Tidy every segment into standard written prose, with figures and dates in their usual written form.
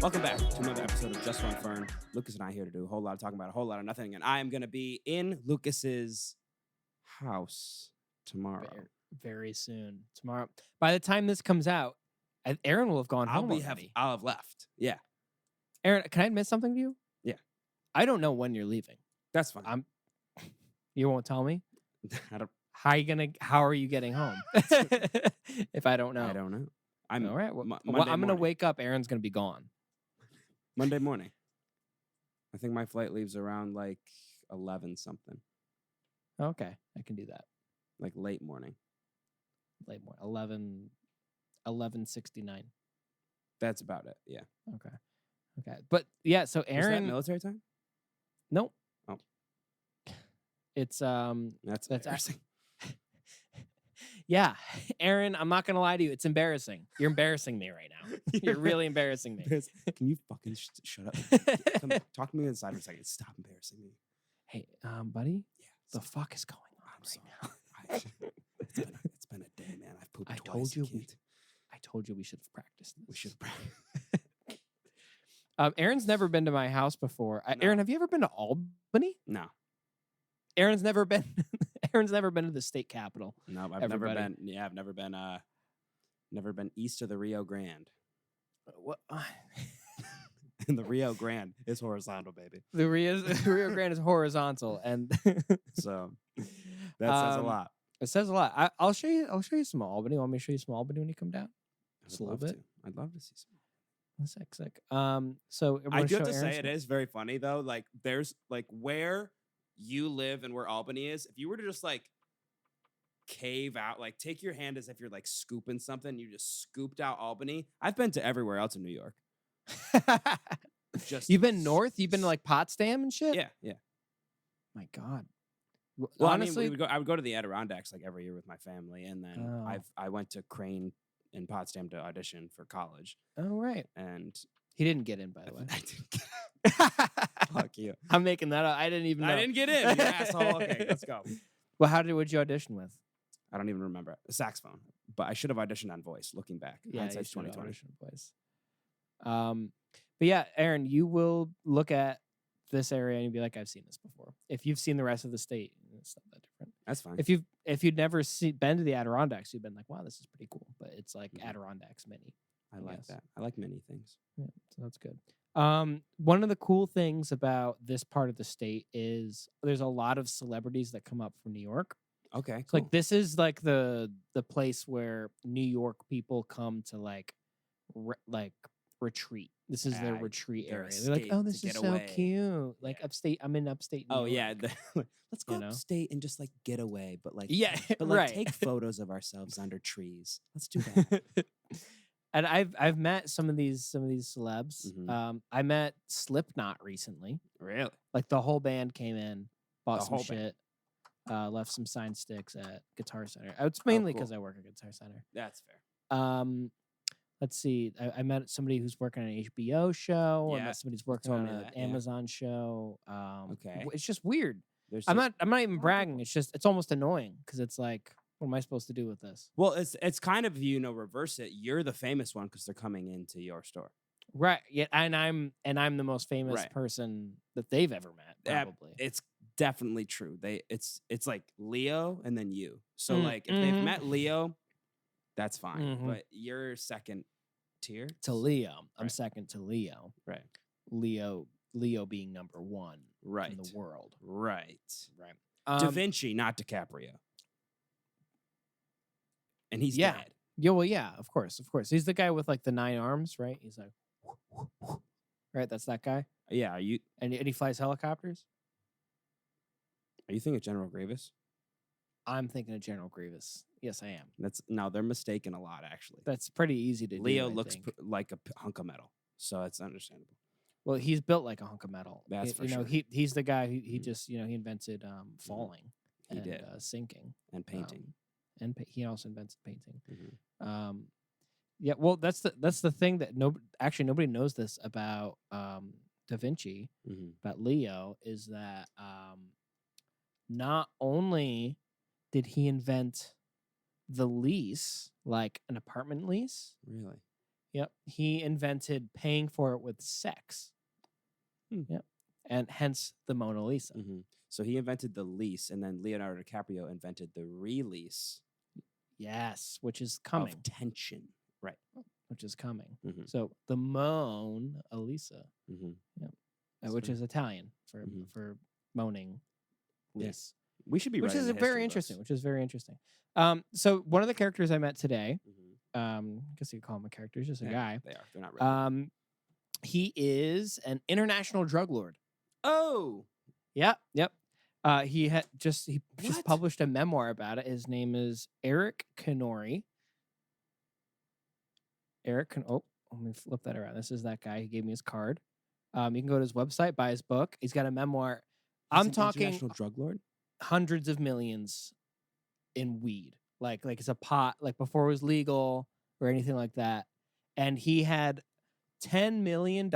Welcome back to another episode of JustOneFern. Lucas and I here to do a whole lot of talking about a whole lot of nothing, and I am going to be in Lucas's house tomorrow. Very soon. Tomorrow. By the time this comes out, Aaron will have gone home already. I'll have left. Yeah. Aaron, can I admit something to you? Yeah. I don't know when you're leaving. That's fine. You won't tell me? I don't. How are you getting home? If I don't know. I don't know. All right. Well, Monday I'm going to morning. wake up. Aaron's going to be gone. Monday morning. I think my flight leaves around like 11 something. Okay. I can do that. Like late morning. Late morning. 11:69. That's about it. Yeah. Okay. But yeah, so Aaron. Is that military time? Nope. Oh. It's That's embarrassing. Yeah, Aaron, I'm not gonna lie to you. It's embarrassing. You're embarrassing me right now. You're really embarrassing me. Can you fucking shut up? Come talk to me inside for a second. Stop embarrassing me. Hey, buddy. Yeah. The fuck is going on right now? It's been a day, man. I've pooped twice. I told you we should have practiced this. We should have practiced. Aaron's never been to my house before. No. Aaron, have you ever been to Albany? No. Aaron's never been. Aaron's never been to the state capitol. No, I've never been. Yeah, I've never been. Never been east of the Rio Grande. What? And the Rio Grande is horizontal, baby. The Rio Grande is horizontal, and so that says a lot. It says a lot. I'll show you. I'll show you some Albany. You want me to show you some Albany when you come down? Just a little bit. I'd love to see some. Sick. So I do have to say, it is very funny though. Like, there's like where you live and where Albany is. If you were to just like cave out, like take your hand as if you're like scooping something, you just scooped out Albany. I've been to everywhere else in New York. You've been north. You've been to like Potsdam and shit. Yeah. My God. Well, honestly, I mean, I would go to the Adirondacks like every year with my family, and then I went to Crane in Potsdam to audition for college. Oh right. And he didn't get in, by the way. I didn't get Fuck you. I'm making that up. I didn't even know. I didn't get in, you asshole. Okay, let's go. Well, would you audition with? I don't even remember. A saxophone. But I should have auditioned on voice, looking back. Yeah, hindsight's 2020. Voice. But yeah, Aaron, you will look at this area and you'll be like, I've seen this before. If you've seen the rest of the state, it's not that different. That's fine. If you'd never been to the Adirondacks, you've been like, wow, this is pretty cool. But it's like Adirondacks mini. I like that. I like many things. Yeah, so that's good. One of the cool things about this part of the state is there's a lot of celebrities that come up from New York. Okay, cool. Like this is like the place where New York people come to like retreat. This is their retreat area. They're like, oh, this is so cute. Like upstate, I'm in upstate New York. Yeah. Let's go upstate and just like get away, but like but right. Take photos of ourselves under trees. Let's do that. And I've met some of these celebs. Mm-hmm. I met Slipknot recently. Really? Like the whole band came in, bought some shit, left some signed sticks at Guitar Center. It's mainly because I work at Guitar Center. That's fair. Let's see. I met somebody who's working on an HBO show. Yeah, I met somebody who's working on an Amazon show. Okay. It's just weird. I'm not even bragging. It's almost annoying because it's like, what am I supposed to do with this? Well, it's kind of, reverse it. You're the famous one because they're coming into your store. Right. Yeah, and I'm the most famous person that they've ever met, probably. It's definitely true. It's like Leo and then you. So like if they've met Leo, that's fine. Mm-hmm. But you're second tier to Leo. I'm second to Leo. Right. Leo being number one in the world. Right. Da Vinci, not DiCaprio. And he's dead. Yeah, well, yeah, of course. He's the guy with like the 9 arms, right? He's like, right? That's that guy. Yeah. Are you? And he flies helicopters. Are you thinking of General Grievous? I'm thinking of General Grievous. Yes, I am. They're mistaken a lot, actually. That's pretty easy to do. Leo looks like a hunk of metal, so it's understandable. Well, he's built like a hunk of metal. That's for sure. He's the guy who he just he invented falling. He did sinking and painting. And he also invented painting. Mm-hmm. Yeah, well, that's the thing that nobody knows this about Da Vinci, about Leo, is that not only did he invent the lease, like an apartment lease. Really? Yep. He invented paying for it with sex. Yep. And hence the Mona Lisa. So he invented the lease, and then Leonardo DiCaprio invented the release. Yes, which is coming. Of tension. Right. Which is coming. So the Mona Lisa. Yep. Which is Italian for moaning lease. Yeah. We should be which is very interesting. Which is very interesting. So one of the characters I met today, I guess you could call him a character, he's just a guy. They are. They're not regular. He is an international drug lord. Oh. Yep. He just published a memoir about it. His name is Eric Canori. Let me flip that around. This is that guy. He gave me his card. You can go to his website, buy his book. He's got a memoir. I'm talking international drug lord. Hundreds of millions in weed. Like it's a pot, like before it was legal or anything like that. And he had $10 million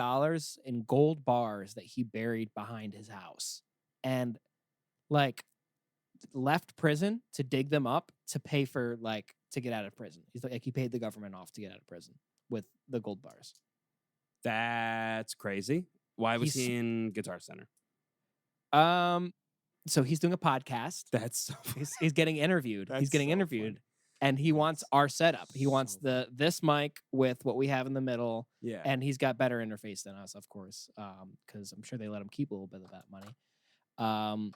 in gold bars that he buried behind his house, and like left prison to dig them up to pay for to get out of prison. He's like he paid the government off to get out of prison with the gold bars. That's crazy. Why was he in Guitar Center? So he's doing a podcast. That's so he's getting interviewed. He's getting interviewed. And he wants our setup. He wants this mic with what we have in the middle. Yeah. And he's got better interface than us, of course, because I'm sure they let him keep a little bit of that money.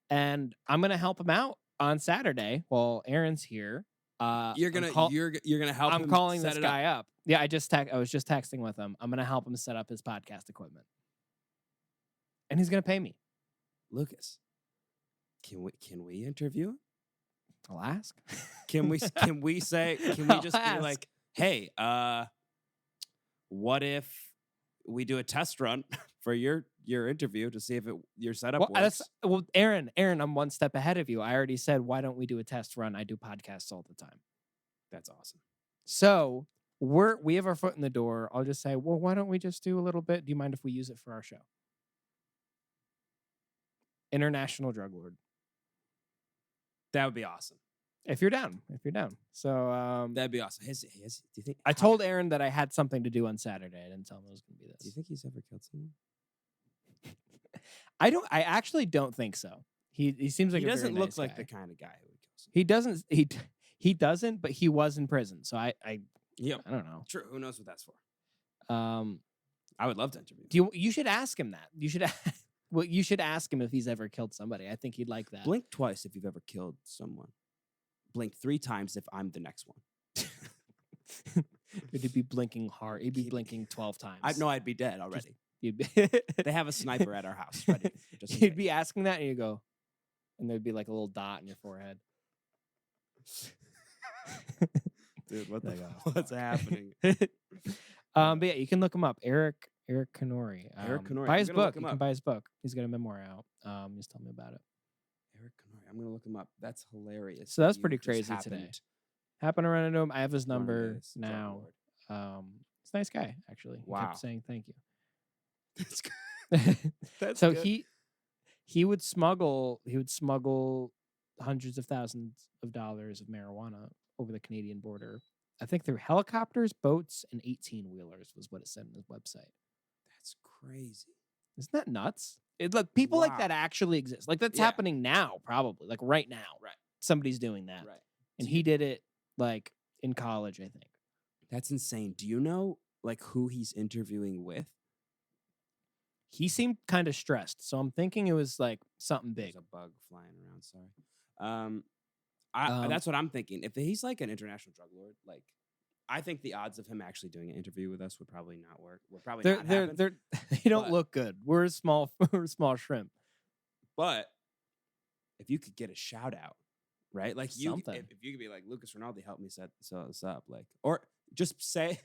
And I'm gonna help him out on Saturday while Aaron's here. You're gonna help. I'm calling this guy up. Yeah, I was just texting with him. I'm gonna help him set up his podcast equipment, and he's gonna pay me. Lucas, can we interview him? I'll ask. Can we just be like, hey, what if we do a test run for your interview to see if your setup works? Aaron, I'm one step ahead of you. I already said, why don't we do a test run? I do podcasts all the time. That's awesome. So we have our foot in the door. I'll just say, well, why don't we just do a little bit? Do you mind if we use it for our show? International drug lord. That would be awesome. If you're down. So that'd be awesome. Do you think I told Aaron that I had something to do on Saturday. I didn't tell him it was gonna be this. Do you think he's ever killed someone? I actually don't think so. He seems like he doesn't look nice like guy. the kind of guy who would kill someone. He doesn't, but he was in prison. So I don't know. True. Who knows what that's for? I would love to interview him. You should ask him that. You should ask him if he's ever killed somebody. I think he'd like that. Blink twice if you've ever killed someone. Blink 3 times if I'm the next one. He'd be blinking hard. He'd be blinking 12 times. I'd be dead already. They have a sniper at our house ready. You'd be asking that, and you go, and there'd be like a little dot in your forehead. Dude, what's happening? But yeah, you can look him up, Eric Canori. Eric Canori. Buy his book. You can buy his book. He's got a memoir out. Just tell me about it. Eric Canori. I'm gonna look him up. That's hilarious. So that's pretty crazy today. Happened to run into him. I have his number now. He's a nice guy, actually. He kept saying thank you. That's good. That's so good. he would smuggle hundreds of thousands of dollars of marijuana over the Canadian border. I think through helicopters, boats, and 18-wheelers was what it said on his website. That's crazy. Isn't that nuts? People like that actually exist. Like that's happening now, probably. Like right now. Right. Somebody's doing that. Right. And he did it like in college, I think. That's insane. Do you know like who he's interviewing with? He seemed kind of stressed, so I'm thinking it was like something big. There's a bug flying around. Sorry. That's what I'm thinking. If he's like an international drug lord, like I think the odds of him actually doing an interview with us would probably not work. Would probably not happen. They don't look good. We're a small shrimp. But if you could get a shout out, right? Like if you could be like Lucas Rinaldi, help me set this up, like, or just say,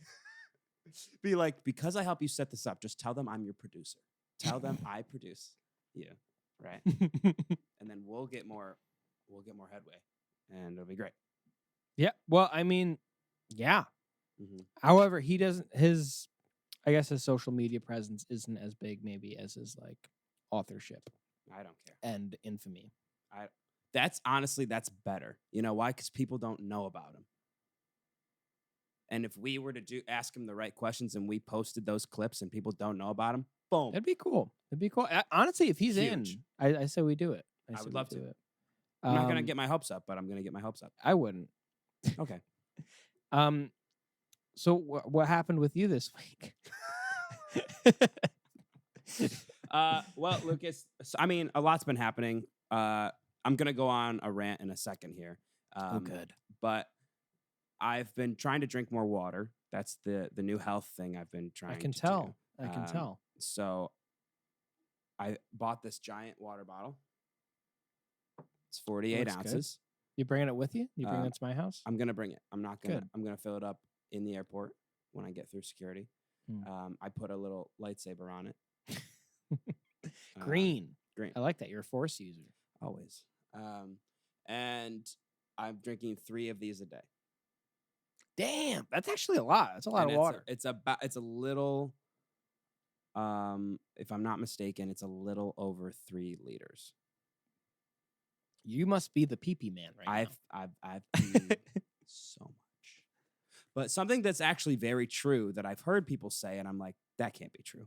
be like, because I help you set this up, just tell them I'm your producer. Tell them I produce you, right? And then we'll get more headway, and it'll be great. Yeah. Well, I mean, yeah. Mm-hmm. However, he doesn't. His social media presence isn't as big, maybe, as his like authorship. I don't care. And infamy. That's better. You know why? Because people don't know about him. And if we were to ask him the right questions and we posted those clips and people don't know about him, boom. That'd be cool. It'd be cool. Honestly, if he's Huge. in, I say we do it. I say would we love do to. it. I'm not gonna get my hopes up, but I'm gonna get my hopes up. I wouldn't. Okay. So what happened with you this week? Well, Lucas, I mean, a lot's been happening. I'm gonna go on a rant in a second here. Good. But I've been trying to drink more water. That's the new health thing I've been trying. I can to tell. do. I can tell. So I bought this giant water bottle. It's 48 Looks ounces. Good. You bringing it with you? You bringing it to my house? I'm gonna bring it. I'm not gonna. Good. I'm gonna fill it up in the airport when I get through security. I put a little lightsaber on it. Green. Green. I like that. You're a Force user. Always. And I'm drinking 3 of these a day. Damn, that's actually a lot. That's a lot of water. It's a little. If I'm not mistaken, it's a little over 3 liters. You must be the pee-pee man right now. I've peed so much. But something that's actually very true that I've heard people say, and I'm like, that can't be true,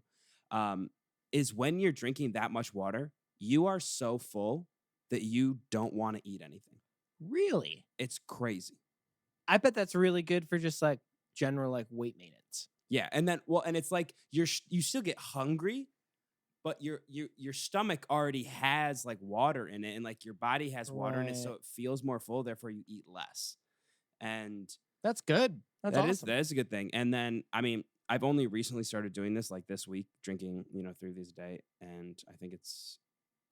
is when you're drinking that much water, you are so full that you don't want to eat anything. Really? It's crazy. I bet that's really good for just like general like weight maintenance. Yeah, and then and it's like you still get hungry, but your stomach already has like water in it, and like your body has water in it, so it feels more full. Therefore, you eat less, and that's good. That's awesome. That is a good thing. And then I mean, I've only recently started doing this like this week, drinking 3 of these a day, and I think it's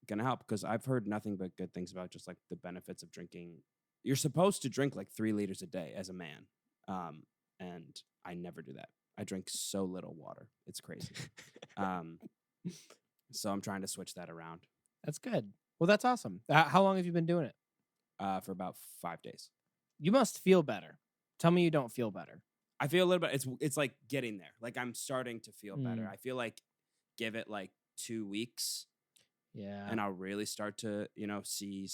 gonna help because I've heard nothing but good things about just like the benefits of drinking. You're supposed to drink like 3 liters a day as a man, and I never do that. I drink so little water. It's crazy. So I'm trying to switch that around. That's good. Well, that's awesome. How long have you been doing it? For about 5 days. You must feel better. Tell me you don't feel better. I feel a little bit. It's like getting there. Like I'm starting to feel better. I feel like give it like 2 weeks. Yeah. And I'll really start to, see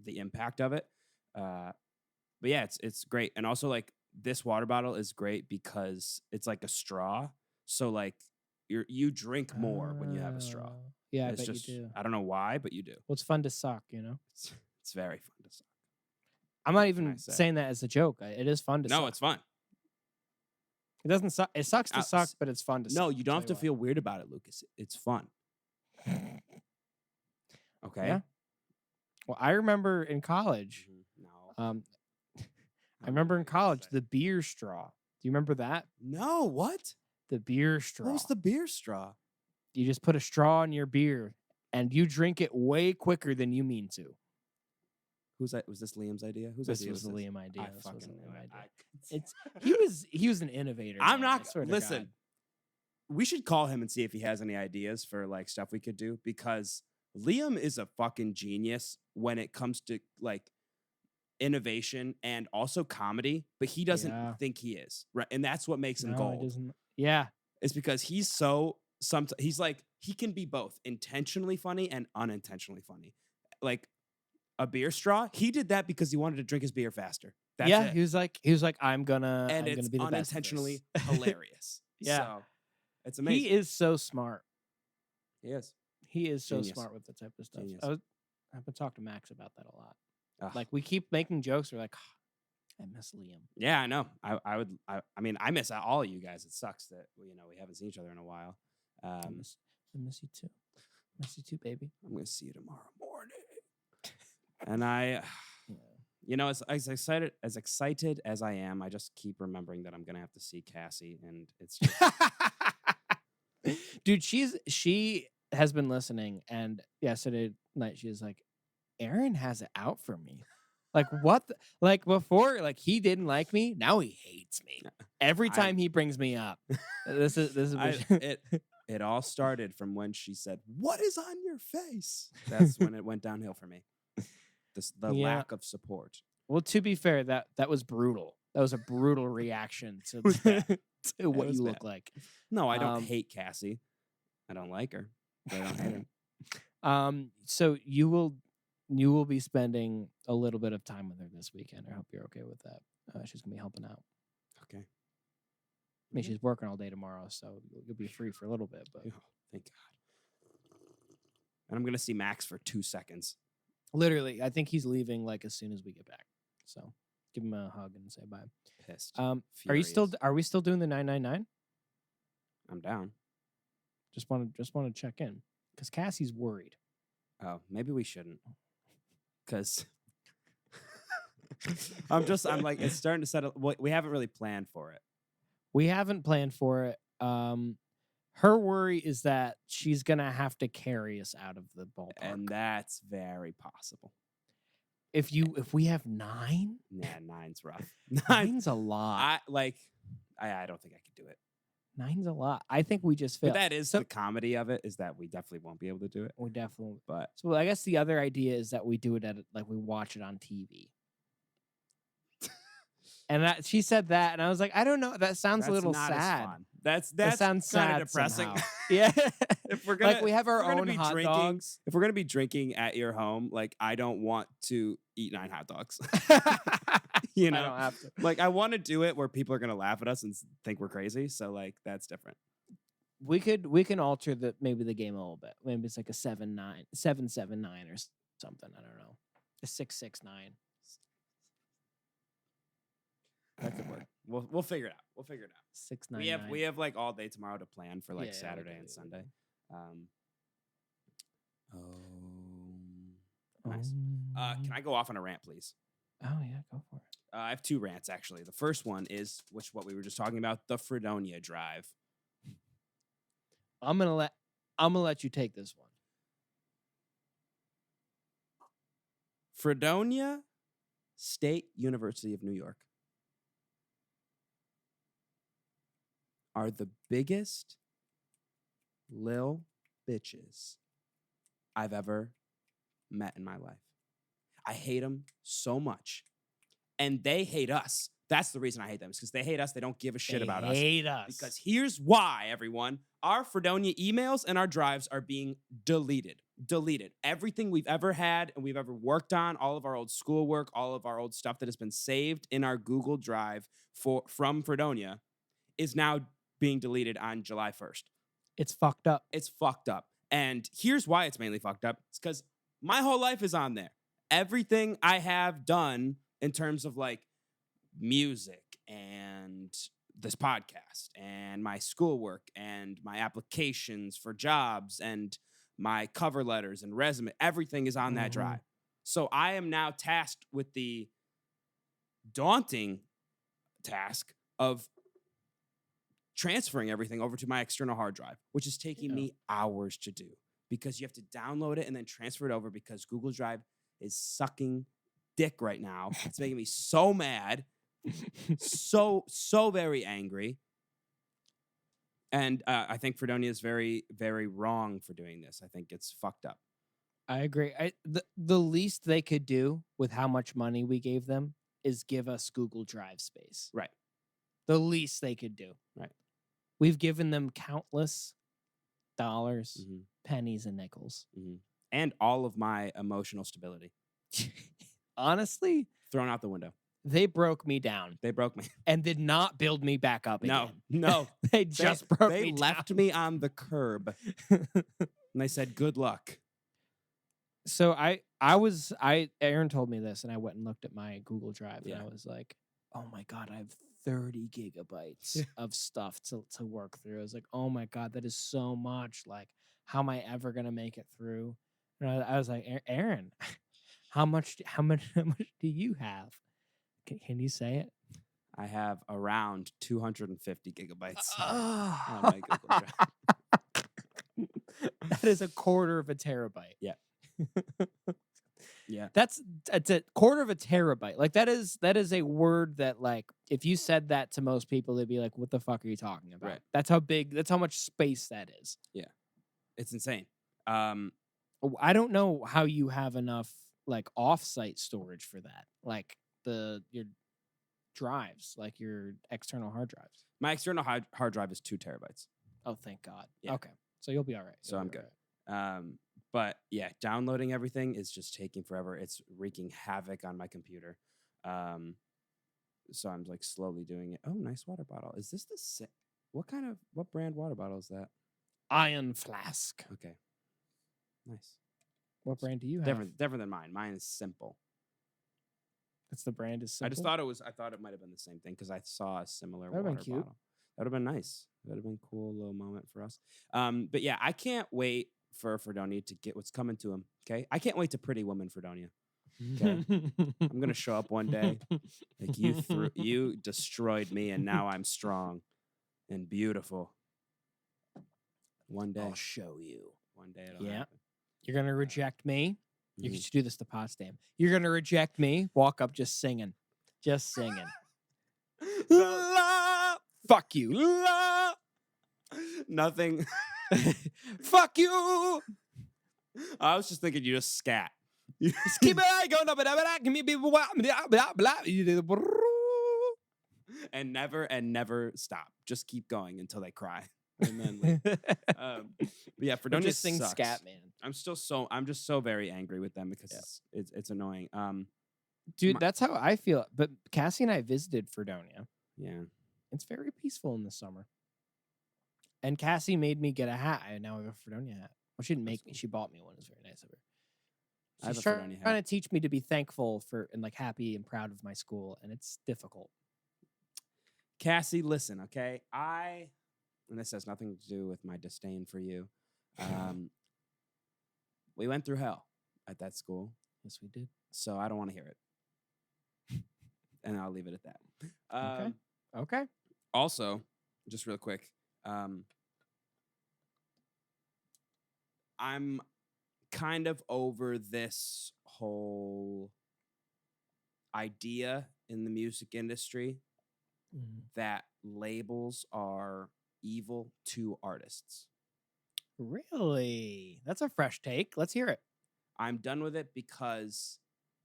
the impact of it. But yeah, it's great. And also like this water bottle is great because it's like a straw. So like you drink more when you have a straw. Yeah, I bet you do. I don't know why, but you do. Well, it's fun to suck, It's very fun to suck. I'm not even saying that as a joke. It is fun to suck. No, it's fun. It doesn't suck. It sucks to suck, but it's fun to suck. No, you don't have to feel weird about it, Lucas. It's fun. Okay. Yeah. Well, I remember in college. No. I remember in college the beer straw. Do you remember that? No, what? The beer straw. What was the beer straw? You just put a straw in your beer and you drink it way quicker than you mean to. Was this Liam's idea? This was the Liam idea. I fucking knew it. He was an innovator. I'm not. Listen, we should call him and see if he has any ideas for like stuff we could do because Liam is a fucking genius when it comes to like innovation and also comedy, but he doesn't think he is, right? And that's what makes him gold. He doesn't. Yeah. It's because he's he's like he can be both intentionally funny and unintentionally funny. Like a beer straw, he did that because he wanted to drink his beer faster. That's it. He was like, I'm gonna be the best. Unintentionally hilarious. Yeah. So, it's amazing. He is so smart. He is. He is so Genius. smart with the type of stuff. Genius. I've been talking to Max about that a lot. Ugh. Like we keep making jokes. We're like, I miss Liam. Yeah, I know. I mean, I miss all of you guys. It sucks that we haven't seen each other in a while. I miss you too. Miss you too, baby. I'm gonna see you tomorrow morning. And as excited as I am, I just keep remembering that I'm gonna have to see Cassie, and it's just dude. She has been listening, and yesterday night she was like, Aaron has it out for me. Like what? Like before, like he didn't like me. Now he hates me every time he brings me up. This is it all started from when she said, "What is on your face?" That's when it went downhill for me. The lack of support. Well, to be fair, that was brutal. That was a brutal reaction to what you look like. No, I don't hate Cassie. I don't like her. But I don't hate her. So you will be spending a little bit of time with her this weekend. I hope you're okay with that. She's gonna be helping out. Okay. I mean, she's working all day tomorrow, so you'll be free for a little bit. But Oh, thank God. And I'm gonna see Max for 2 seconds. literally, I think he's leaving like as soon as we get back. So give him a hug and say bye. Pissed. Are Furious. we still doing the 999? I'm down. Just want to check in because Cassie's worried. Oh, maybe we shouldn't. Because I'm like, it's starting to settle. We haven't really planned for it. We haven't planned for it. Her worry is that she's gonna have to carry us out of the ballpark, And that's very possible. if we have 9, Yeah, 9's rough. 9's a lot. I don't think I could do it. 9's a lot. I think we just failed. But that is the comedy of it, is that we definitely won't be able to do it. We definitely. But So I guess the other idea is that we do it we watch it on TV. And she said that, and I was like, I don't know. That sounds a little not as sad. fun. That That sounds kind sad of depressing. somehow. Yeah. If we're gonna we have our own hot drinking, dogs. If we're gonna be drinking at your home, I don't want to eat 9 hot dogs. You know, I don't have to. I want to do it where people are gonna laugh at us and think we're crazy. So that's different. We can alter maybe the game a little bit. Maybe it's like a 7-7-9 or something. I don't know. A 6-6-9. That could work. We'll figure it out. 6-9. We have all day tomorrow to plan for Yeah, Saturday and Sunday. Nice. Can I go off on a rant, please? Oh yeah, go for it. I have 2 rants actually. The first one is what we were just talking about, the Fredonia Drive. I'm gonna let you take this one. Fredonia State University of New York are the biggest lil bitches I've ever met in my life. I hate them so much. And they hate us. That's the reason I hate them. Is because they hate us. They don't give a shit about us. They hate us. Because here's why, everyone. Our Fredonia emails and our drives are being deleted. Deleted. Everything we've ever had and we've ever worked on, all of our old schoolwork, all of our old stuff that has been saved in our Google Drive from Fredonia is now being deleted on July 1st. It's fucked up. It's fucked up. And here's why it's mainly fucked up. It's because my whole life is on there. Everything I have done in terms of music and this podcast and my schoolwork and my applications for jobs and my cover letters and resume, everything is on that drive. So I am now tasked with the daunting task of transferring everything over to my external hard drive, which is taking me hours to do because you have to download it and then transfer it over because Google Drive is sucking dick right now. It's making me so mad, so very angry. And I think Fredonia is very, very wrong for doing this. I think it's fucked up. I agree. The least they could do with how much money we gave them is give us Google Drive space. Right. The least they could do. Right. We've given them countless dollars, pennies, and nickels. And all of my emotional stability. Honestly, thrown out the window. They broke me down. They broke me. And did not build me back up again. No. They just broke me They left down. me on the curb. And they said, good luck. So Aaron told me this, and I went and looked at my Google Drive, and I was like, oh my God, I have 30 gigabytes of stuff to work through. I was like, oh my God, that is so much. How am I ever going to make it through? And I was like, Aaron, how much do you have? Can you say it? I have around 250 gigabytes on my Google Drive. That is a quarter of a terabyte. Yeah. Yeah. That's a quarter of a terabyte. That is a word that if you said that to most people, they'd be like, what the fuck are you talking about? Right. That's how much space that is. Yeah. It's insane. I don't know how you have enough off-site storage for that. Your drives, your external hard drives. My external hard drive is 2 terabytes. Oh, thank God. Yeah. Okay. So you'll be all right. So I'm good. But yeah, downloading everything is just taking forever. It's wreaking havoc on my computer. so I'm like slowly doing it. Oh, nice water bottle. Is this the what brand water bottle is that? Iron Flask. Okay, nice. What brand do you have? Different than mine. Mine is Simple. That's the brand is Simple? I thought it might have been the same thing because I saw a similar That'd water been cute. bottle. That would have been nice. That would have been a cool little moment for us. But yeah, I can't wait for Fredonia to get what's coming to him. Okay, I can't wait to Pretty Woman Fredonia. Okay, I'm gonna show up one day like you destroyed me, and now I'm strong and beautiful. One day I'll show you. One day it'll happen. You're gonna reject me. You Mhm. should do this to Potsdam. You're gonna reject me. Walk up just singing. La, fuck you. La. Nothing. Fuck you. I was just thinking you just scat. And never stop. Just keep going until they cry. And then leave. But yeah, Fredonia just sing sucks. scat, man. I'm just so very angry with them because it's annoying. Dude, that's how I feel. But Cassie and I visited Fredonia. Yeah. It's very peaceful in the summer. And Cassie made me get a hat. I now have a Fredonia hat. Well, she didn't make me. She bought me one. It was very nice of her. I have She's a Fredonia hat. trying to teach me to be thankful for and like happy and proud of my school, and it's difficult. Cassie, listen, okay? And this has nothing to do with my disdain for you. We went through hell at that school. Yes, we did. So I don't want to hear it. And I'll leave it at that. Okay. Also, just real quick, I'm kind of over this whole idea in the music industry that labels are evil to artists. Really? That's a fresh take. Let's hear it. I'm done with it because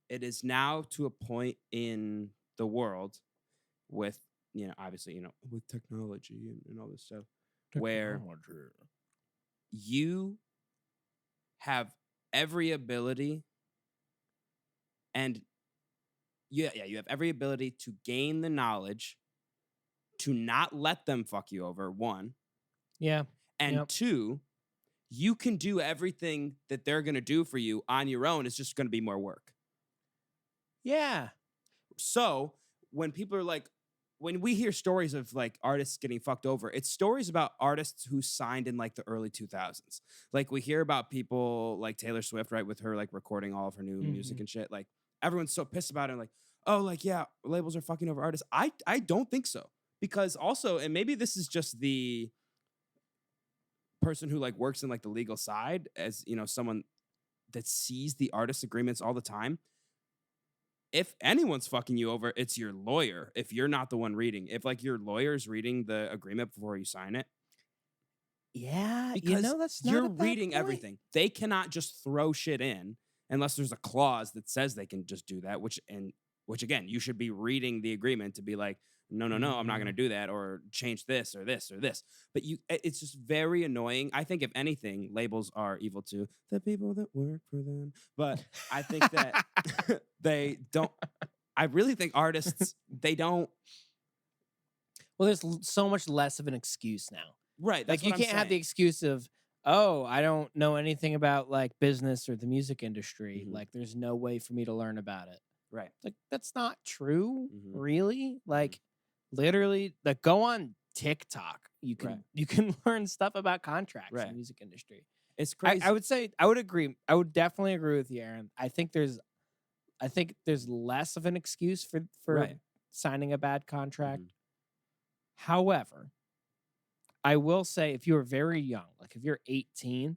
it is now to a point in the world with, obviously, with technology and all this stuff, where you have every ability and you have every ability to gain the knowledge to not let them fuck you over, one. Yeah. And two, you can do everything that they're going to do for you on your own. It's just going to be more work. Yeah. So when people are like, when we hear stories of like artists getting fucked over, it's stories about artists who signed in like the early 2000s. Like we hear about people like Taylor Swift, right, with her like recording all of her new music and shit. Like everyone's so pissed about it. And like, oh, like, yeah, labels are fucking over artists. I don't think so. Because also, and maybe this is just the person who like works in like the legal side as, someone that sees the artist agreements all the time. If anyone's fucking you over, it's your lawyer. If you're not the one reading, if like your lawyer's reading the agreement before you sign it. Yeah, because that's not you're reading everything. They cannot just throw shit in unless there's a clause that says they can just do that, which again, you should be reading the agreement to be like, no, I'm not going to do that or change this or this or this. But it's just very annoying. I think if anything, labels are evil to the people that work for them. But I think that they don't. I really think artists, they don't. Well, there's so much less of an excuse now. Right. Like you can't have the excuse of, oh, I don't know anything about like business or the music industry. Like there's no way for me to learn about it. Right. Like that's not true, really. Like literally, like go on TikTok. You can learn stuff about contracts in the music industry. It's crazy. I would say I would agree. I would definitely agree with you, Aaron. I think there's less of an excuse for signing a bad contract. However, I will say if you're very young, like if you're 18,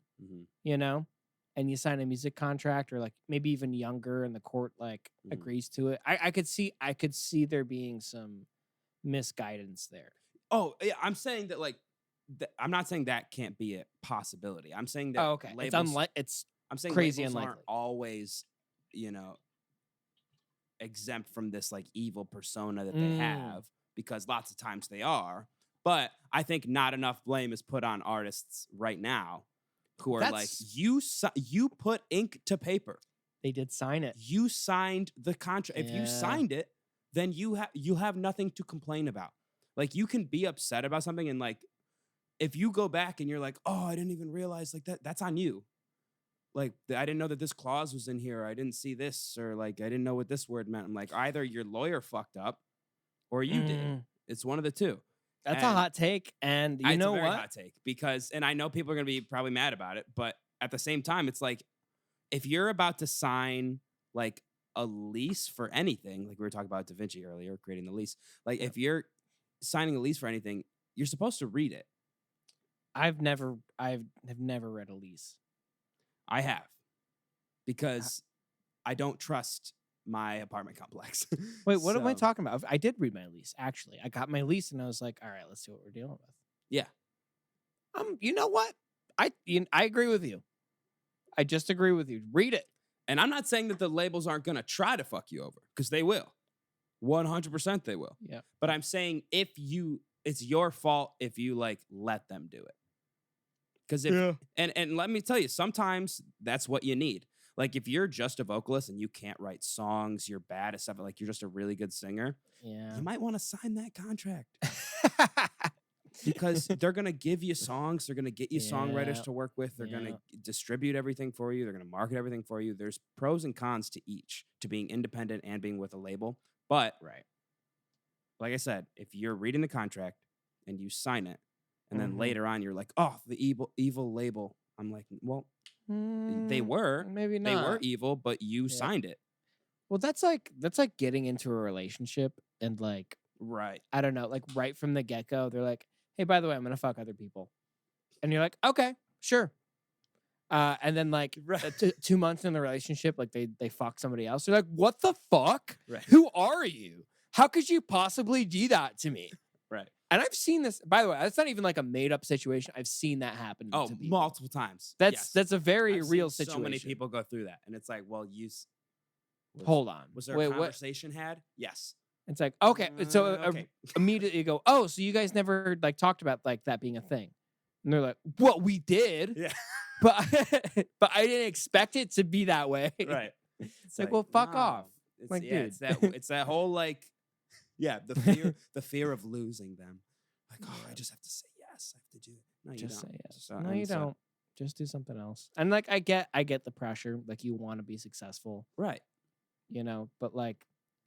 and you sign a music contract, or like maybe even younger, and the court like agrees to it, I could see there being some misguidance there. Oh, yeah, I'm saying that like I'm not saying that can't be a possibility. I'm saying that labels, I'm saying crazy labels unlikely. aren't always, exempt from this like evil persona that they have, because lots of times they are. But I think not enough blame is put on artists right now who are like, you put ink to paper. They did sign it. You signed the contract. If you signed it, then you have nothing to complain about. Like, you can be upset about something, and like, if you go back and you're like, oh, I didn't even realize, like, that's on you. Like, I didn't know that this clause was in here. Or I didn't see this, or like, I didn't know what this word meant. I'm like, either your lawyer fucked up or you did. It's one of the two. That's a hot take, and you It's know a very what? hot take, because, and I know people are going to be probably mad about it, but at the same time, it's like, if you're about to sign like a lease for anything, like we were talking about Da Vinci earlier, creating the lease, like if you're signing a lease for anything, you're supposed to read it. I have never read a lease. I have, because I don't trust my apartment complex. Wait, what am I talking about? I did read my lease, actually. I got my lease, and I was like, all right, let's see what we're dealing with. Yeah. You know what? I agree with you. I just agree with you. Read it. And I'm not saying that the labels aren't going to try to fuck you over, because they will. 100% they will. Yeah. But I'm saying it's your fault if you like let them do it. Because and let me tell you, sometimes that's what you need. Like, if you're just a vocalist and you can't write songs, you're bad at stuff, like you're just a really good singer, you might want to sign that contract. Because they're going to give you songs. They're going to get you songwriters to work with. They're going to distribute everything for you. They're going to market everything for you. There's pros and cons to each, to being independent and being with a label. But like I said, if you're reading the contract and you sign it, and then later on you're like, oh, the evil label. I'm like, well, they were. Maybe not. They were evil, but you signed it. Well, that's like getting into a relationship and like, I don't know, like right from the get-go, they're like, hey, by the way, I'm going to fuck other people. And you're like, okay, sure. And then like 2 months in the relationship, like they fuck somebody else. They're like, what the fuck? Right. Who are you? How could you possibly do that to me? Right. And I've seen this, by the way, that's not even like a made up situation. I've seen that happen. Oh, multiple times. That's a very real situation. So many people go through that. And it's like, well, hold on. Was there a conversation had? Yes. It's like, okay. So immediately you go, oh, so you guys never like talked about like that being a thing. And they're like, well, we did. Yeah. But I didn't expect it to be that way. Right. It's like, well, fuck off. It's, like, dude. It's that whole like, the fear of losing them. Like, oh, I just have to say yes. I have to do it. No, you just don't. say yes. No, you don't. Just do something else. And like, I get the pressure. Like, you want to be successful, right? You know, but like,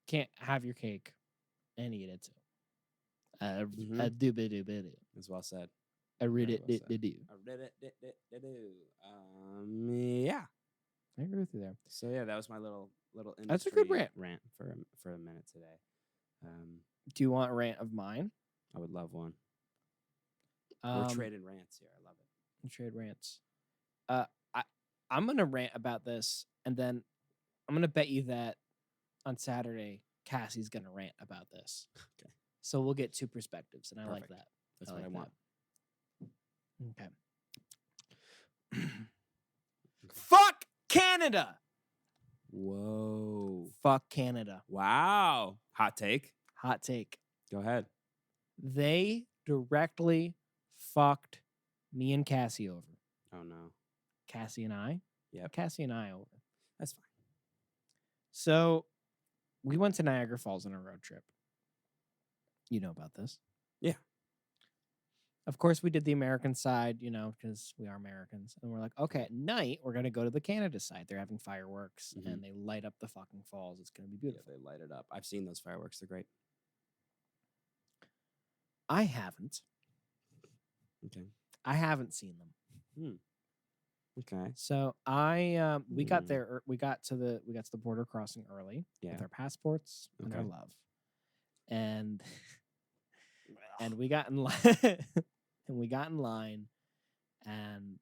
can't have your cake and eat it too. As well said. I read it. Yeah, I agree with you there. So yeah, that was my little. That's a good rant for a minute today. Do you want a rant of mine? I would love one. We're trading rants here. I love it. Trade rants. I'm gonna rant about this, and then I'm gonna bet you that on Saturday Cassie's gonna rant about this. Okay. So we'll get two perspectives, and I Perfect. like that. That's what I want. Okay. Fuck Canada. Whoa. Fuck Canada. Wow. Hot take. Hot take. Go ahead. They directly fucked me and Cassie over. Oh, no. Cassie and I? Yep. Cassie and I over. That's fine. So we went to Niagara Falls on a road trip. You know about this. Yeah. Of course, we did the American side, you know, because we are Americans. And we're like, okay, at night, we're going to go to the Canada side. They're having fireworks, and they light up the fucking falls. It's going to be beautiful. Yeah, they light it up. I've seen those fireworks. They're great. I haven't. Okay. I haven't seen them. Okay. So we got there. We got to the border crossing early with our passports and our love, and we got in line. And we got in line, and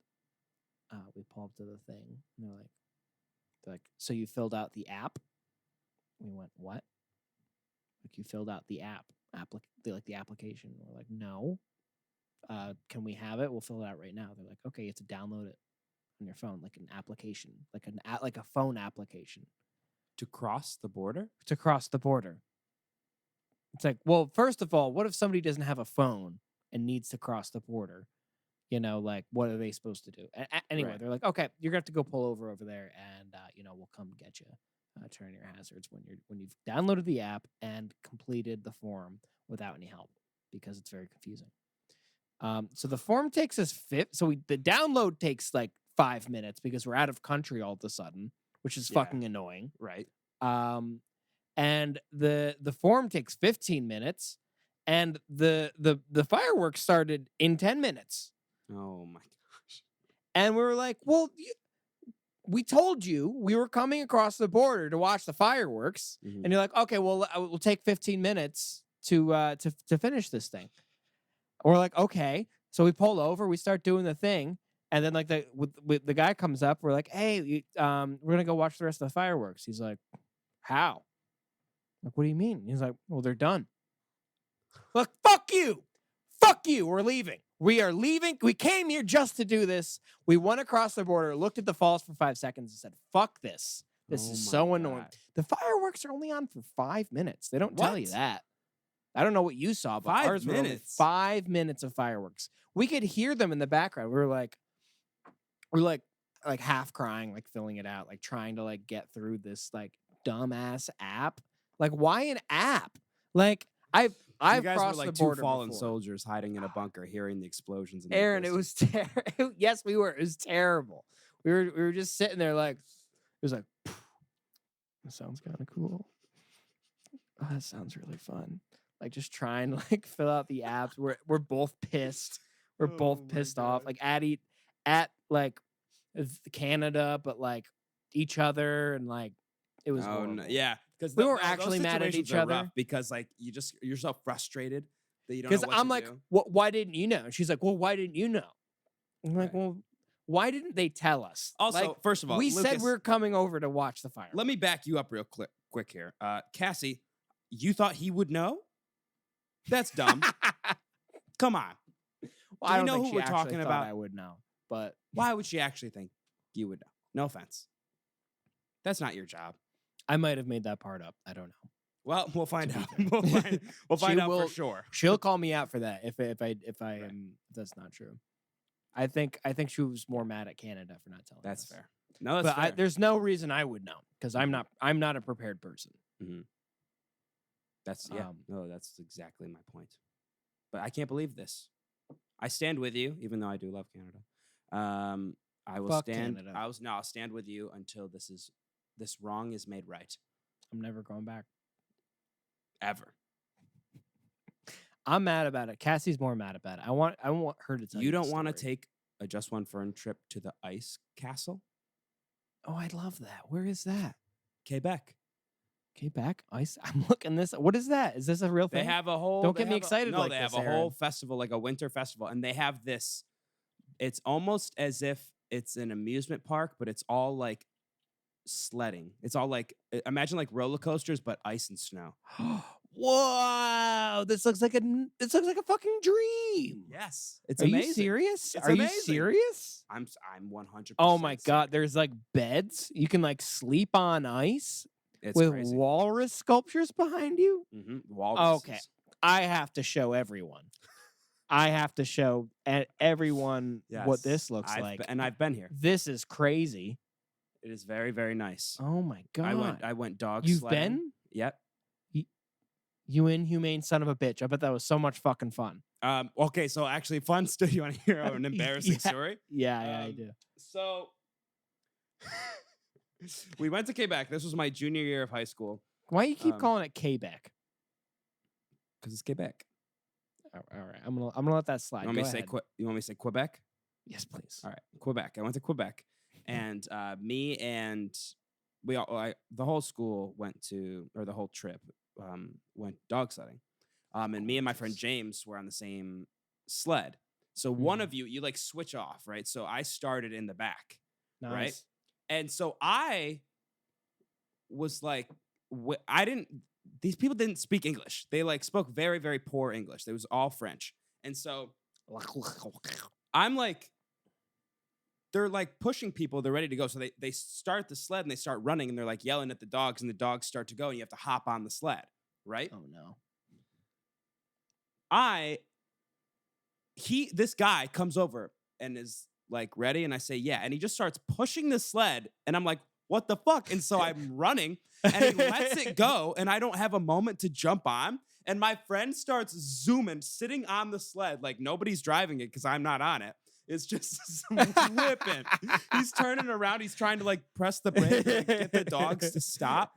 we pull up to the thing. And they're like, so you filled out the app? We went, what? Like, you filled out the app, the application. We're like, no. Can we have it? We'll fill it out right now. They're like, okay, you have to download it on your phone, like an application, like a phone application. To cross the border? To cross the border. It's like, well, first of all, what if somebody doesn't have a phone and needs to cross the border? You know, like, what are they supposed to do? Anyway, They're like, okay, you're going to have to go pull over there, and, we'll come get you. turn your hazards when you've downloaded the app and completed the form without any help, because it's very confusing. So the form takes us the download takes like 5 minutes because we're out of country all of a sudden, which is fucking annoying. Right. And the form takes 15 minutes, and the fireworks started in 10 minutes. Oh my gosh. And we were like, well, we told you we were coming across the border to watch the fireworks, and you're like, okay, well, we'll take 15 minutes to finish this thing. We're like, okay. So we pull over, we start doing the thing, and then like the guy comes up. We're like, hey, we're gonna go watch the rest of the fireworks. He's like, how? Like, what do you mean? He's like, well, they're done. Look, fuck you. We're leaving. We are leaving. We came here just to do this. We went across the border, looked at the falls for 5 seconds, and said, fuck this. This is so annoying. The fireworks are only on for 5 minutes. They don't tell you that. I don't know what you saw, but 5 ours were only minutes. 5 minutes of fireworks. We could hear them in the background. We were like half crying, like filling it out, like trying to like get through this like dumbass app. Like, why an app? Like, I've you guys crossed were like the border two fallen before. soldiers hiding in a bunker, hearing the explosions. In Aaron, it was terrible. Yes, we were. It was terrible. We were just sitting there like, it was like, that sounds kind of cool. Oh, that sounds really fun. Like, just trying to like fill out the apps. We're both pissed. We're both pissed off. Like at like Canada, but like each other, and like it was horrible. No, yeah, because we were actually mad at each other because like you're so frustrated that you don't know what I'm to like, do. why didn't you know? And she's like, well, why didn't you know? I'm like, well, why didn't they tell us? Also, like, first of all, we Lucas, said we were coming over to watch the fireworks. Let me back you up real quick here. Cassie, you thought he would know? That's dumb. Come on. Well, I don't know think who she we're actually talking thought about? I would know, but Why would she actually think you would know? No offense. That's not your job. I might have made that part up. I don't know. Well, we'll find out. We'll find out for sure. She'll call me out for that if that's not true. I think she was more mad at Canada for not telling That's us. fair. No, that's fair. There's no reason I would know, because I'm not a prepared person. Mm-hmm. That's that's exactly my point. But I can't believe this. I stand with you, even though I do love Canada. I will Fuck stand. Canada. I'll stand with you until this wrong is made right. I'm never going back. Ever. I'm mad about it. Cassie's more mad about it. I want her to tell you. You don't want to take a JustOneFern trip to the ice castle? Oh, I'd love that. Where is that? Quebec. Quebec ice. I'm looking this. What is that? Is this a real thing? They have a whole. Don't get me excited. No, like they this, have a Aaron. whole festival, like a winter festival, and they have this. It's almost as if it's an amusement park, but it's all like sledding. It's all like, imagine like roller coasters, but ice and snow. Whoa! This looks like a fucking dream. Yes, it's Are amazing. you serious? It's Are amazing. you serious? I'm 100%. Oh my god! There's like beds. You can like sleep on ice. It's with crazy. walrus sculptures behind you. Walruses. Okay, I have to show everyone. I have to show everyone what this looks like. And I've been here. This is crazy. It is very, very nice. Oh my god! I went dog You've sledding. been? Yep. You inhumane son of a bitch! I bet that was so much fucking fun. Okay, so actually, fun story. You want to hear an embarrassing story? Yeah, I do. So we went to Quebec. This was my junior year of high school. Why do you keep calling it Quebec? Because it's Quebec. All right, I'm gonna let that slide. You want me to say Quebec? Yes, please. All right, Quebec. I went to Quebec, and me and the whole school the whole trip went dog sledding, and me and my friend James were on the same sled. So one of you like switch off, right? So I started in the back, Nice. right? And so I was like, these people didn't speak English. They like spoke very, very poor English. It was all French. And so I'm like, they're like pushing people. They're ready to go. So they start the sled and they start running and they're like yelling at the dogs and the dogs start to go and you have to hop on the sled, right? Oh no. This guy comes over and is like ready. And I say, yeah. And he just starts pushing the sled. And I'm like, what the fuck? And so I'm running And he lets it go, and I don't have a moment to jump on. And my friend starts zooming, sitting on the sled like nobody's driving it because I'm not on it. It's just whipping. He's turning around. He's trying to like press the brake, like, get the dogs to stop.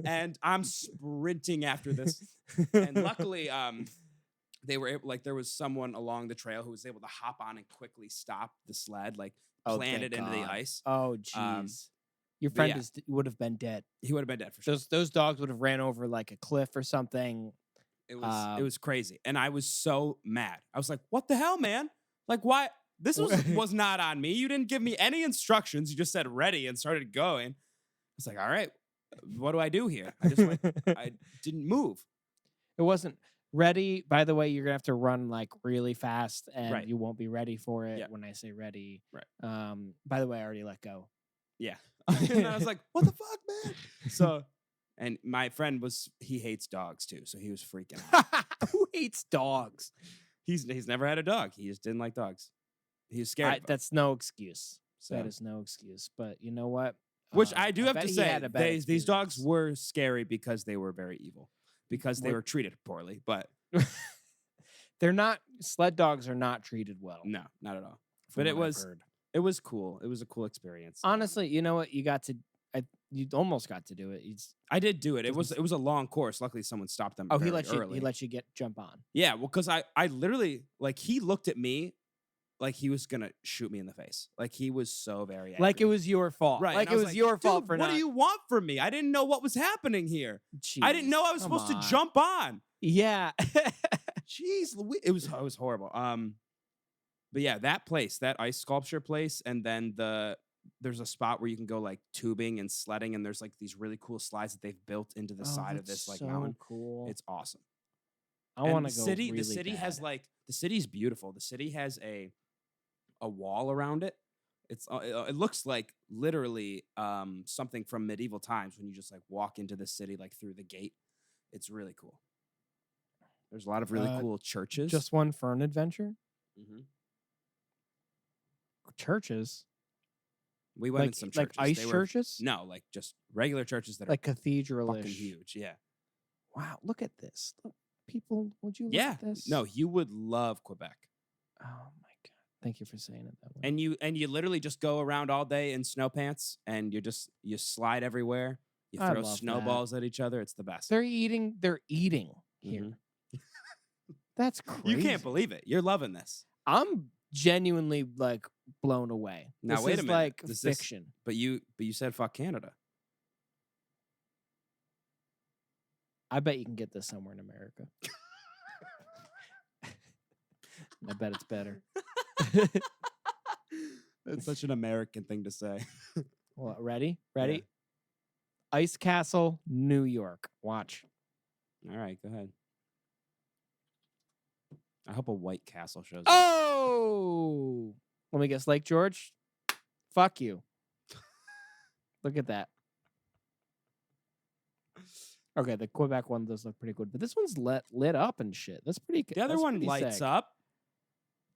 And I'm sprinting after this. And luckily, they were able, like, there was someone along the trail who was able to hop on and quickly stop the sled, like plant it into the ice. Oh, jeez. Your friend would have been dead. He would have been dead for sure. Those dogs would have ran over like a cliff or something. It was crazy. And I was so mad. I was like, what the hell, man? Like, why? This was not on me. You didn't give me any instructions. You just said ready and started going. I was like, all right, what do I do here? I didn't move. It wasn't ready. By the way, you're going to have to run like really fast and you won't be ready for it when I say ready. Right. By the way, I already let go. Yeah. And I was like, what the fuck, man? So, and my friend he hates dogs too. So he was freaking out. Who hates dogs? He's never had a dog. He just didn't like dogs. He was scared. That's no excuse. So. That is no excuse. But you know what? Which I do have to say, these dogs were scary because they were very evil, because they were treated poorly. But they're not. Sled dogs are not treated well. No, not at all. But it was cool. It was a cool experience. Honestly, you know what? You almost got to do it. I did do it. It was a long course. Luckily, someone stopped them. Oh, he let you jump on. Yeah, well, because I literally, like, he looked at me like he was gonna shoot me in the face. Like, he was so very angry. Like it was your fault. Right. Like it was your fault for what do you want from me? I didn't know what was happening here. Jeez, I didn't know I was supposed to jump on. Yeah. Jeez, it was horrible. But yeah, that place, that ice sculpture place, and then there's a spot where you can go like tubing and sledding, and there's like these really cool slides that they've built into the side of this like mountain. Cool. It's awesome. I want to go. The city has like, the city's beautiful. The city has a wall around it. It looks like literally something from medieval times when you just like walk into the city like through the gate. It's really cool. There's a lot of really cool churches. JustOneFern adventure. Mm-hmm. Churches. We went in some churches. Like ice churches? No, like just regular churches that like are cathedral-ish. fucking huge. Yeah. Wow, look at this. Look, people, would you look at this? No, you would love Quebec. Oh my god. Thank you for saying it that way. And you literally just go around all day in snow pants, and you slide everywhere. You throw snowballs at each other. It's the best. They're eating here. Mm-hmm. That's crazy. You can't believe it. You're loving this. I'm genuinely like blown away. Now this wait is a minute. like fiction. But you said fuck Canada. I bet you can get this somewhere in America. I bet it's better. That's such an American thing to say. Well, ready? Yeah. Ice Castle, New York. Watch. All right, go ahead. I hope a White Castle shows up. Oh! Let me guess. Lake George? Fuck you. Look at that. Okay, the Quebec one does look pretty good, but this one's lit up and shit. That's pretty good. The other one lights up.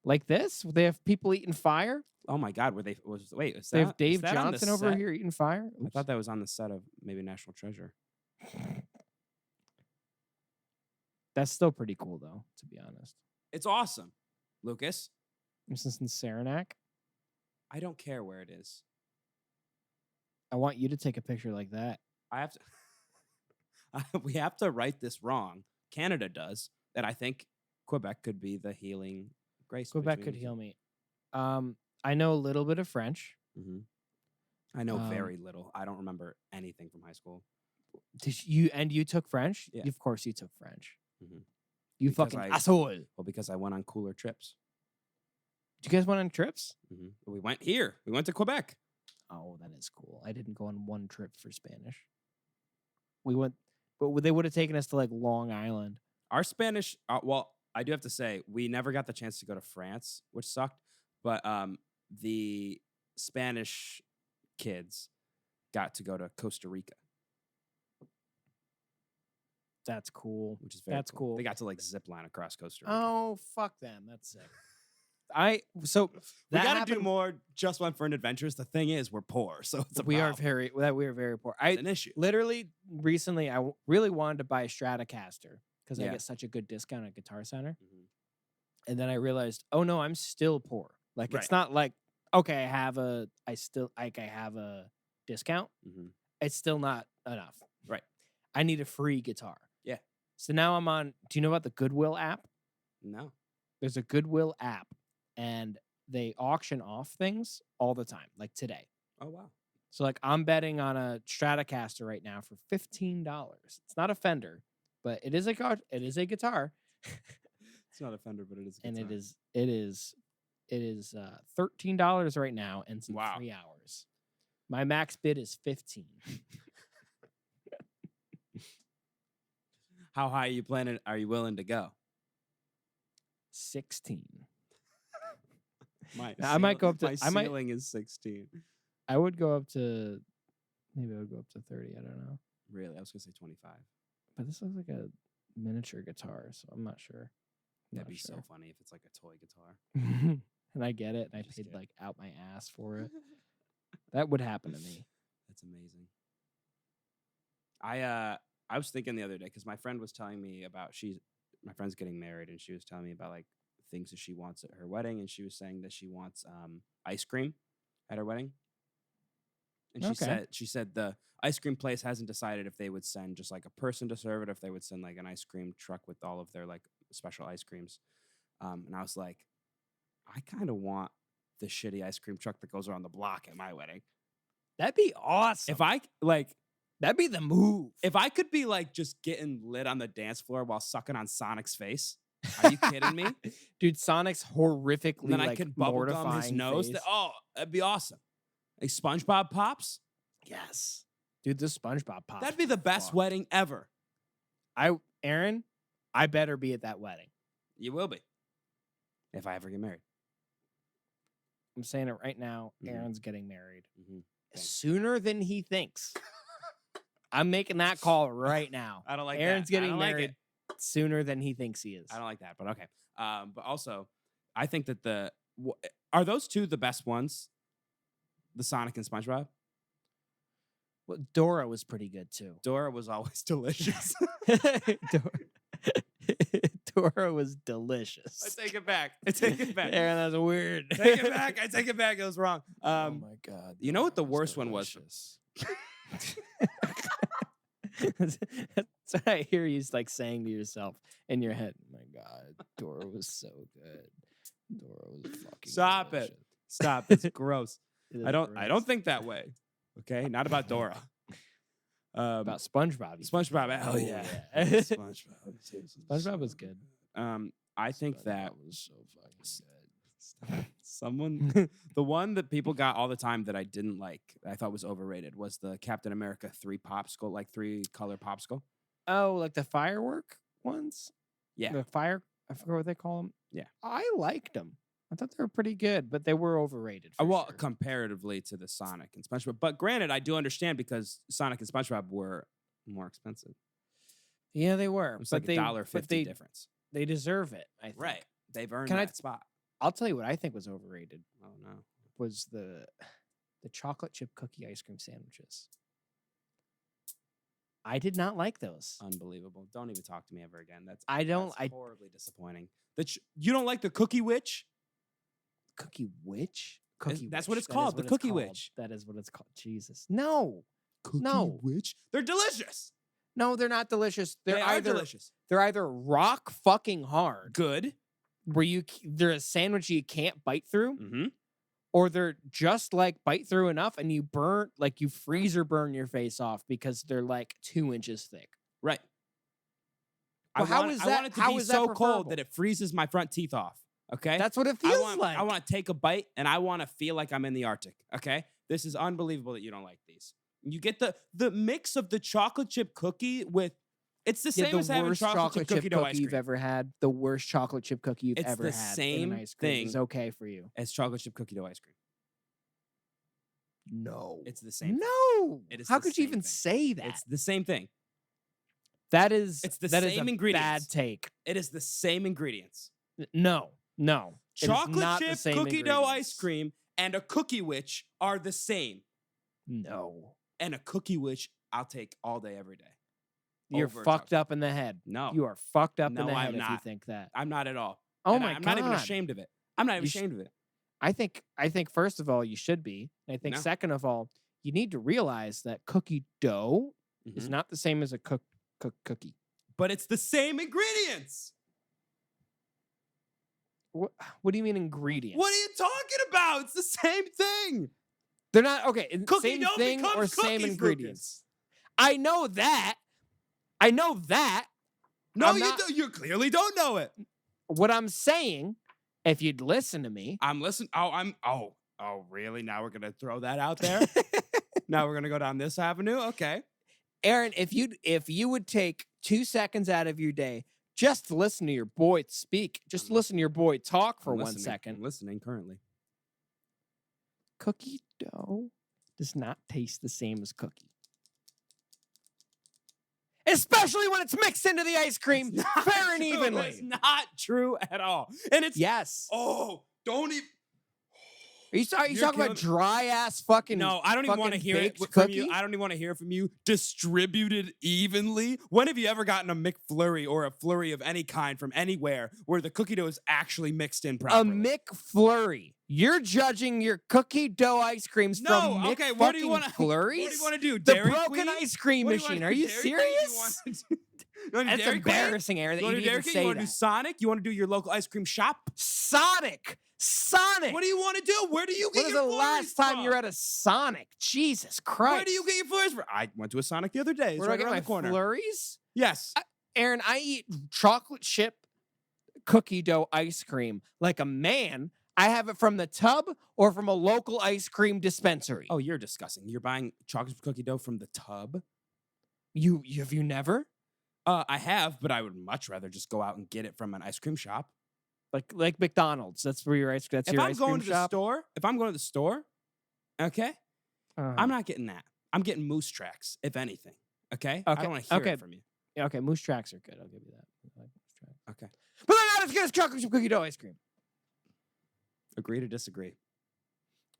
Like this? They have people eating fire? Oh my god, they have Dave Johnson over here eating fire? Oops. I thought that was on the set of maybe National Treasure. That's still pretty cool though, to be honest. It's awesome. Lucas. Is this in Saranac? I don't care where it is. I want you to take a picture like that. I have to we have to write this wrong. Canada does. And I think Quebec could be the healing grace. Quebec could heal me. I know a little bit of French. Mm-hmm. I know very little. I don't remember anything from high school. You took French? Yeah. Of course you took French. Mm-hmm. You fucking asshole. Well, because I went on cooler trips. Did you guys went on trips? Mm-hmm. We went here. We went to Quebec. Oh, that is cool. I didn't go on one trip for Spanish. We went, but they would have taken us to like Long Island. Our Spanish, well, I do have to say, we never got the chance to go to France, which sucked. But the Spanish kids got to go to Costa Rica. That's cool. Which is very cool. They got to like zip line across Costa Rica. Oh, fuck them. That's sick. So We that got to do happened- more JustOneFern adventures. The thing is, we're poor, so it's a we are problem. very poor. It's an issue. Literally recently, really wanted to buy a Stratocaster because I Yeah. get such a good discount at Guitar Center, Mhm. and then I realized, oh no, I'm still poor. Like Right. it's not like okay, I have a discount. Mhm. It's still not enough. Right. I need a free guitar. Yeah. So now I'm on. Do you know about the Goodwill app? No. There's a Goodwill app, and they auction off things all the time, like today. Oh wow. So like I'm betting on a Stratocaster right now for $15. It's not a Fender, but it is a guitar. It's not a Fender, but it is. A And guitar. it is $13 right now, and it's in Wow. 3 hours. My max bid is 15. How high are you planning? Are you willing to go? 16. My I might go up to- My I might- ceiling is 16. I would go up to maybe I would go up to 30. I don't know. Really, I was gonna say 25. But this looks like a miniature guitar, so I'm not sure. That'd be so funny if it's like a toy guitar. And I get it, and I Just paid kidding. like out my ass for it. That would happen to me. That's amazing. I was thinking the other day because my friend was telling me about my friend's getting married, and she was telling me about like things that she wants at her wedding, and she was saying that she wants ice cream at her wedding. And Okay. she said the ice cream place hasn't decided if they would send just like a person to serve it, or if they would send like an ice cream truck with all of their like special ice creams. And I was like, I kind of want the shitty ice cream truck that goes around the block at my wedding. That'd be awesome. If I like, That'd be the move. if I could be like just getting lit on the dance floor while sucking on Sonic's face, are you kidding me? Dude, Sonic's horrifically And then I like could bubblegum his mortifying nose. face. That'd be awesome. Like SpongeBob pops. Yes. Dude, the SpongeBob pop. That'd be the best wedding ever. Aaron, I better be at that wedding. You will be. If I ever get married. I'm saying it right now. Mhm. Aaron's getting married Mm-hmm. Thanks. sooner than he thinks. I'm making that call right now. I don't like Aaron's that. I getting don't like married it. sooner than he thinks he is. I don't like that, but okay. But also, I think that are those two the best ones? The Sonic and SpongeBob? Well, Dora was pretty good too. Dora was always delicious. Dora was delicious. I take it back. I take it back. Aaron, that's weird. Take it back. I take it back. It was wrong. Oh my god. You know what the worst one was? That's what I hear you like saying to yourself in your head. Oh my god, Dora was so good. Dora was fucking Stop delicious. it. Stop. It's gross. It is I gross. don't think that way. Okay? Not about Dora. About SpongeBob. you SpongeBob. Hell Oh, yeah. yeah. SpongeBob. SpongeBob was good. I think that SpongeBob was so fucking good. someone the one that people got all the time that I didn't like, I thought was overrated, was the Captain America 3 popsicle, like 3-color popsicle. Oh, like the firework ones? Yeah. The fire. I forget what they call them. Yeah. I liked them. I thought they were pretty good, but they were overrated. For Well, sure. comparatively to the Sonic and SpongeBob. But granted, I do understand because Sonic and SpongeBob were more expensive. Yeah, they were. It's but like they, $1.50 but they, difference. they deserve it, I think. Right. They've earned Can I- that spot. I'll tell you what I think was overrated Oh no. was the chocolate chip cookie ice cream sandwiches. I did not like those. Unbelievable. Don't even talk to me ever again. That's horribly disappointing. You don't like the Cookie Witch? Cookie Witch? That's what it's That is called, the what it's Cookie called. Witch. That is what it's called. Jesus. No. Cookie No. Witch? They're delicious. No, they're not delicious. They are either delicious. they're either rock fucking hard, Good. where they're a sandwich you can't bite through, Mm-hmm. or they're just like bite through enough and you freezer burn your face off because they're like 2 inches thick. Right. Well, I want it to how be is that so cold preferable? that it freezes my front teeth off. Okay. That's what it feels like. I want to take a bite and I want to feel like I'm in the Arctic. Okay. This is unbelievable that you don't like these. You get the mix of the chocolate chip cookie with. It's the same as having chocolate chip cookie dough ice cream. you've ever had. The worst chocolate chip cookie you've It's ever the had. same in an ice cream thing. is okay for you. As chocolate chip cookie dough ice cream. No. It's the same. No. It is How the could you same even thing. say that? It's the same thing. It's the that is same a ingredients. bad take. It is the same ingredients. No. It is Chocolate not the chip same cookie dough ice ingredients. cream and a Cookiewich are the same. No. And a Cookiewich I'll take all day, every day. You're over fucked chocolate. up in the head. No. You are fucked up No, in the head I'm if you not. think that. I'm not at all. Oh And my I'm God. not even ashamed of it. I'm not even You sh- ashamed of it. I think first of all, you should be. And I think No. second of all, you need to realize that cookie dough is Mhm. not the same as a cookie. But it's the same ingredients. What do you mean ingredients? What are you talking about? It's the same thing. They're not okay. Cookie Same dough thing or becomes same cookies, ingredients. I know that. No, I'm you not- don't. You clearly don't know it. What I'm saying, if you'd listen to me, I'm listening. Oh, really? Now we're gonna throw that out there. Now we're gonna go down this avenue. Okay. Aaron, if you would take 2 seconds out of your day just to listen to your boy speak, just listen to your boy talk for I'm 1 listening. second. I'm listening currently. Cookie dough does not taste the same as cookie. Especially when it's mixed into the ice cream It's not fair and true. evenly. It's not true at all. And it's Yes. oh, don't even. Are you You're talking about killing- dry ass fucking? No, I don't even want to fucking hear it baked from you. cookie? I don't even want to hear from you. Distributed evenly. When have you ever gotten a McFlurry or a flurry of any kind from anywhere where the cookie dough is actually mixed in A properly? McFlurry. You're judging your cookie dough ice creams No, from okay. What do you want to? Flurries? What do you want to do? The Dairy broken Queen? ice cream What do you machine. wanna Are do, you Dairy Queen? serious? You want to do That's Dairy Queen? embarrassing, Aaron, that You you want to do even Dairy Queen? say You want to do that. Sonic? You want to do your local ice cream shop? Sonic. What do you want to do? Where do you get When was your the flurries last time from? you're at a Sonic? Jesus Christ. Where do you get your flurries from? I went to a Sonic the other day. It's Where do I right get around my the corner. flurries? Yes. Aaron, I eat chocolate chip cookie dough ice cream like a man. I have it from the tub or from a local ice cream dispensary. Oh, you're disgusting. You're buying chocolate cookie dough from the tub? Have you never? I have, but I would much rather just go out and get it from an ice cream shop. Like McDonald's. That's where your ice cream. That's If your I'm ice going cream to the shop. store, okay, Uh-huh. I'm not getting that. I'm getting Moose Tracks, if anything. Okay? I Okay, don't want to hear okay. it from you. Yeah, okay, Moose Tracks are good. I'll give you that. I like Moose Tracks. Okay. But they're not as good as chocolate chip cookie dough ice cream. Agree to disagree.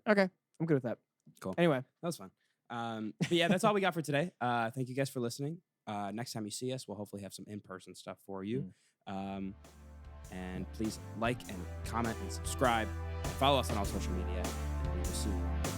Okay, I'm good with that. Cool. Anyway, That was fun. But yeah, that's all we got for today. Thank you guys for listening. Next time you see us, we'll hopefully have some in-person stuff for you. And please like and comment and subscribe. Follow us on all social media. And we will see you